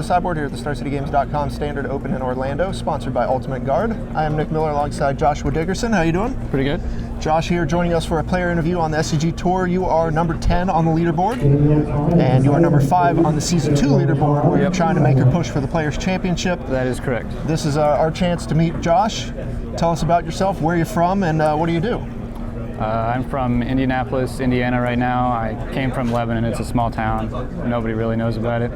Sideboard here at the StarCityGames.com Standard Open in Orlando, sponsored by Ultimate Guard. I am Nick Miller alongside Joshua Dickerson. How you doing? Pretty good. Josh here joining us for a player interview on the SCG Tour. You are number 10 on the leaderboard, and you are number 5 on the Season 2 leaderboard, where you're trying to make your push for the Players' Championship. That is correct. This is our chance to meet Josh. Tell us about yourself, where you're from, and what do you do? I'm from Indianapolis, Indiana right now. I came from Lebanon. It's a small town. Nobody really knows about it.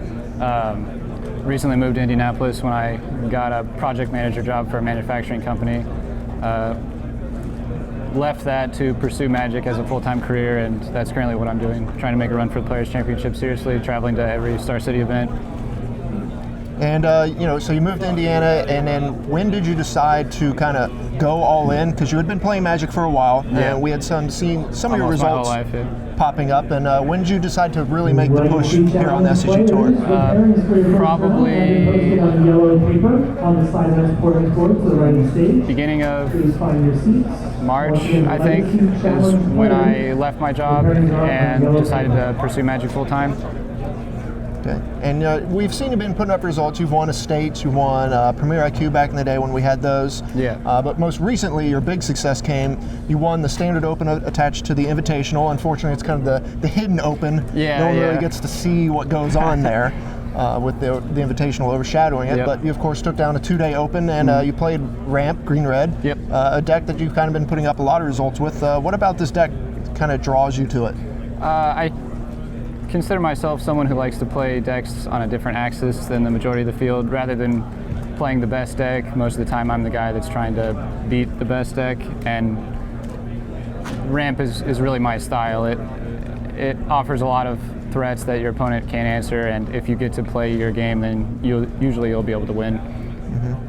Recently moved to Indianapolis when I got a project manager job for a manufacturing company. Left that to pursue Magic as a full-time career, and that's currently what I'm doing, trying to make a run for the Players' Championship seriously, traveling to every Star City event. And, so you moved to Indiana, and then when did you decide to kind of go all in? Because you had been playing Magic for a while, and we had seen some of your results popping up. And when did you decide to really make the push here on the SCG Tour? Probably beginning of March, I think, is when I left my job and decided to pursue Magic full-time. Okay. And we've seen you've been putting up results. You've won Estates, you won Premier IQ back in the day when we had those. Yeah. But most recently, your big success came. You won the Standard Open attached to the Invitational. Unfortunately, it's kind of the hidden Open. Yeah, no one really gets to see what goes on there with the Invitational overshadowing it. Yep. But you, of course, took down a 2-day Open, and you played Ramp, Green-Red. Yep. A deck that you've kind of been putting up a lot of results with. What about this deck kind of draws you to it? I consider myself someone who likes to play decks on a different axis than the majority of the field. Rather than playing the best deck, most of the time I'm the guy that's trying to beat the best deck, and Ramp is really my style. It offers a lot of threats that your opponent can't answer, and if you get to play your game, then you'll be able to win. Mm-hmm.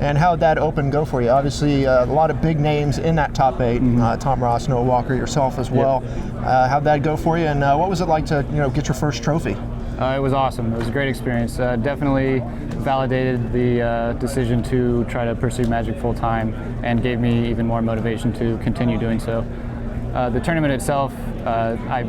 And how'd that Open go for you? Obviously, a lot of big names in that top 8. Mm-hmm. Tom Ross, Noah Walker, yourself as well. Yep. How'd that go for you? And what was it like to get your first trophy? It was awesome. It was a great experience. Definitely validated the decision to try to pursue Magic full time, and gave me even more motivation to continue doing so. The tournament itself, I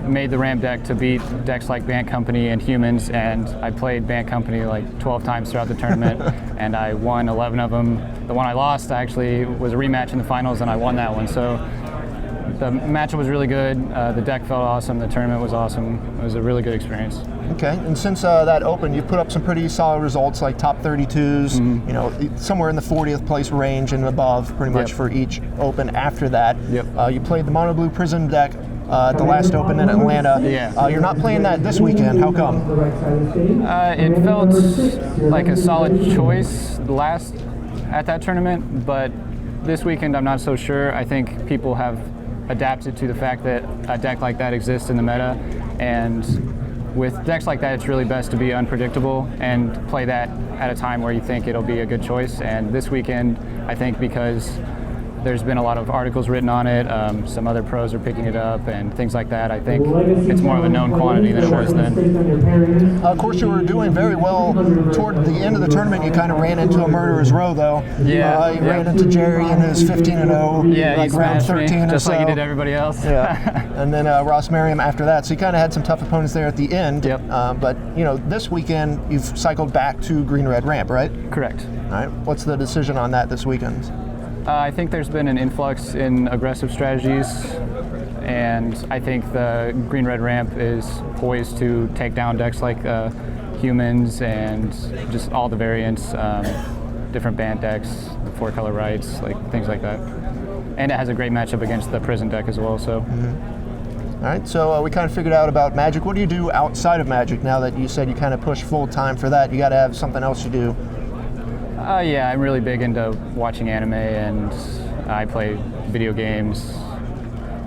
made the Ramp deck to beat decks like Bant Company and Humans, and I played Bant Company like 12 times throughout the tournament, and I won 11 of them. The one I lost actually was a rematch in the finals, and I won that one. So the matchup was really good. The deck felt awesome. The tournament was awesome. It was a really good experience. Okay, and since that Open, you put up some pretty solid results, like top 32s, somewhere in the 40th place range and above, pretty much for each Open after that. Yep. You played the Mono Blue Prism deck the last Open in Atlanta. Yeah. You're not playing that this weekend. How come? It felt like a solid choice at that tournament, but this weekend I'm not so sure. I think people have adapted to the fact that a deck like that exists in the meta, and with decks like that, it's really best to be unpredictable and play that at a time where you think it'll be a good choice. And this weekend, I think because there's been a lot of articles written on it, some other pros are picking it up and things like that, I think it's more of a known quantity than it was then. Of course, you were doing very well toward the end of the tournament. You kind of ran into a murderer's row, though. Yeah. You ran into Jerry in his 15-0, like round 13 me, just or so. like he did everybody else. Yeah. And then Ross Merriam after that. So you kind of had some tough opponents there at the end. Yep. But this weekend you've cycled back to Green-Red Ramp, right? Correct. All right. What's the decision on that this weekend? I think there's been an influx in aggressive strategies, and I think the Green-Red Ramp is poised to take down decks like Humans and just all the variants, different Bant decks, 4-color rights, things like that. And it has a great matchup against the Prison deck as well. So. Mm-hmm. All right, so we kind of figured out about Magic. What do you do outside of Magic now that you said you kind of push full time for that? You got to have something else you do. Yeah, I'm really big into watching anime, and I play video games.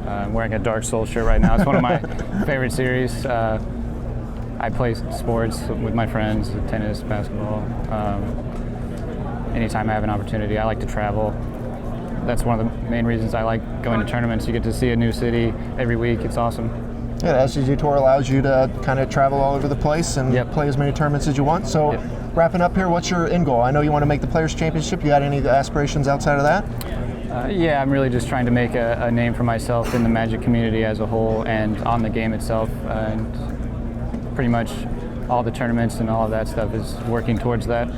I'm wearing a Dark Souls shirt right now. It's one of my favorite series. I play sports with my friends, tennis, basketball. Anytime I have an opportunity, I like to travel. That's one of the main reasons I like going to tournaments. You get to see a new city every week. It's awesome. Yeah, the SCG Tour allows you to kind of travel all over the place and play as many tournaments as you want. So wrapping up here, what's your end goal? I know you want to make the Players' Championship. You got any aspirations outside of that? Yeah, I'm really just trying to make a name for myself in the Magic community as a whole and on the game itself. And pretty much all the tournaments and all of that stuff is working towards that.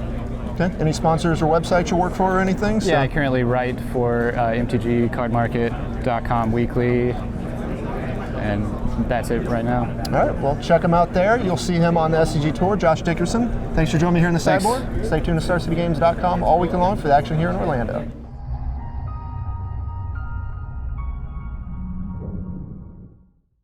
Okay. Any sponsors or websites you work for or anything? Yeah, I currently write for MTGcardmarket.com weekly, and that's it right now. All right, well, check him out there. You'll see him on the SCG Tour. Josh Dickerson, thanks for joining me here in the sideboard. Stay tuned to StarCityGames.com all week long for the action here in Orlando.